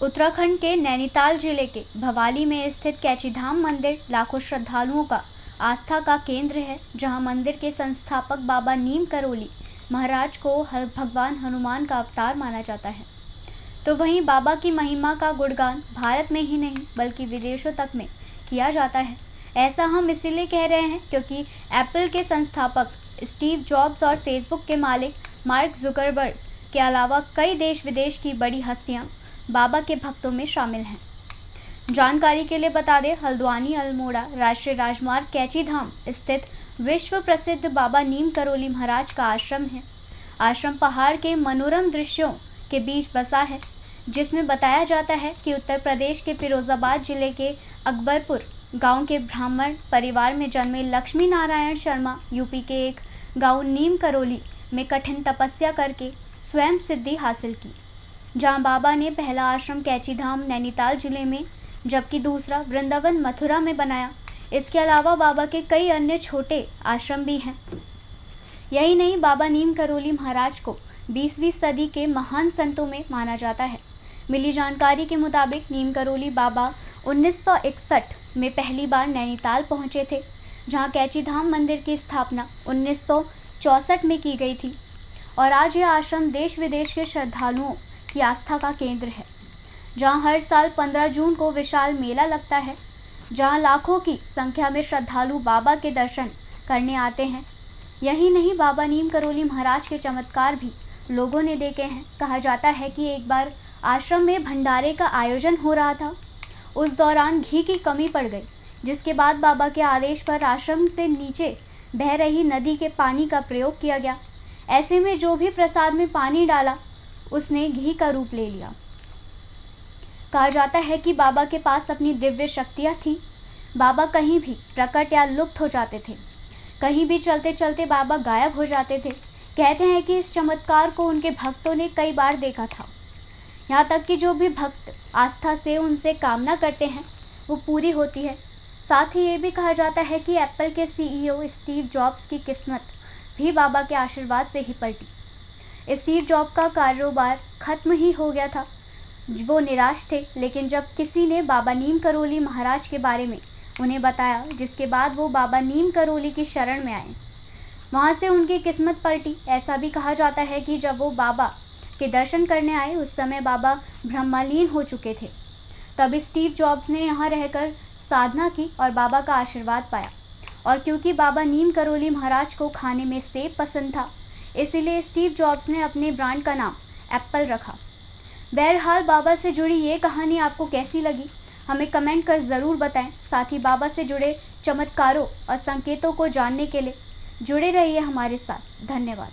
उत्तराखंड के नैनीताल जिले के भवाली में स्थित कैचीधाम मंदिर लाखों श्रद्धालुओं का आस्था का केंद्र है, जहां मंदिर के संस्थापक बाबा नीम करोली महाराज को भगवान हनुमान का अवतार माना जाता है। तो वहीं बाबा की महिमा का गुणगान भारत में ही नहीं बल्कि विदेशों तक में किया जाता है। ऐसा हम इसीलिए कह रहे हैं क्योंकि एप्पल के संस्थापक स्टीव जॉब्स और फेसबुक के मालिक मार्क जुकरबर्ग के अलावा कई देश विदेश की बड़ी हस्तियां बाबा के भक्तों में शामिल हैं। जानकारी के लिए बता दें, हल्द्वानी अल्मोड़ा राष्ट्रीय राजमार्ग कैचीधाम स्थित विश्व प्रसिद्ध बाबा नीम करोली महाराज का आश्रम है। आश्रम पहाड़ के मनोरम दृश्यों के बीच बसा है, जिसमें बताया जाता है कि उत्तर प्रदेश के फिरोजाबाद जिले के अकबरपुर गांव के ब्राह्मण परिवार में जन्मे लक्ष्मी नारायण शर्मा यूपी के एक गांव नीम करोली में कठिन तपस्या करके स्वयं सिद्धि हासिल की, जहां बाबा ने पहला आश्रम कैचीधाम नैनीताल जिले में जबकि दूसरा वृंदावन मथुरा में बनाया। इसके अलावा बाबा के कई अन्य छोटे आश्रम भी हैं। यही नहीं, बाबा नीम करोली महाराज को 20वीं सदी के महान संतों में माना जाता है। मिली जानकारी के मुताबिक नीम करोली बाबा 1961 में पहली बार नैनीताल पहुंचे थे, जहां कैचीधाम मंदिर की स्थापना 1964 में की गई थी और आज यह आश्रम देश विदेश के श्रद्धालुओं की आस्था का केंद्र है, जहां हर साल 15 जून को विशाल मेला लगता है, जहां लाखों की संख्या में श्रद्धालु बाबा के दर्शन करने आते हैं। यही नहीं, बाबा नीम करोली महाराज के चमत्कार भी लोगों ने देखे हैं। कहा जाता है कि एक बार आश्रम में भंडारे का आयोजन हो रहा था। उस दौरान घी की कमी पड़ गई, जिसके बाद बाबा के आदेश पर आश्रम से नीचे बह रही नदी के पानी का प्रयोग किया गया। ऐसे में जो भी प्रसाद में पानी डाला उसने घी का रूप ले लिया। कहा जाता है कि बाबा के पास अपनी दिव्य शक्तियाँ थीं। बाबा कहीं भी प्रकट या लुप्त हो जाते थे। कहीं भी चलते चलते बाबा गायब हो जाते थे। कहते हैं कि इस चमत्कार को उनके भक्तों ने कई बार देखा था। यहाँ तक कि जो भी भक्त आस्था से उनसे कामना करते हैं वो पूरी होती है। साथ ही ये भी कहा जाता है कि एप्पल के CEO स्टीव जॉब्स की किस्मत भी बाबा के आशीर्वाद से ही पलटी। स्टीव जॉब का कारोबार खत्म ही हो गया था। वो निराश थे, लेकिन जब किसी ने बाबा नीम करोली महाराज के बारे में उन्हें बताया, जिसके बाद वो बाबा नीम करोली की शरण में आए। वहाँ से उनकी किस्मत पलटी। ऐसा भी कहा जाता है कि जब वो बाबा के दर्शन करने आए उस समय बाबा ब्रह्मलीन हो चुके थे। तब स्टीव जॉब्स ने यहाँ रहकर साधना की और बाबा का आशीर्वाद पाया। और क्योंकि बाबा नीम करोली महाराज को खाने में सेब पसंद था, इसीलिए स्टीव जॉब्स ने अपने ब्रांड का नाम एप्पल रखा। बहरहाल, बाबा से जुड़ी ये कहानी आपको कैसी लगी, हमें कमेंट कर ज़रूर बताएं। साथ ही बाबा से जुड़े चमत्कारों और संकेतों को जानने के लिए जुड़े रहिए हमारे साथ। धन्यवाद।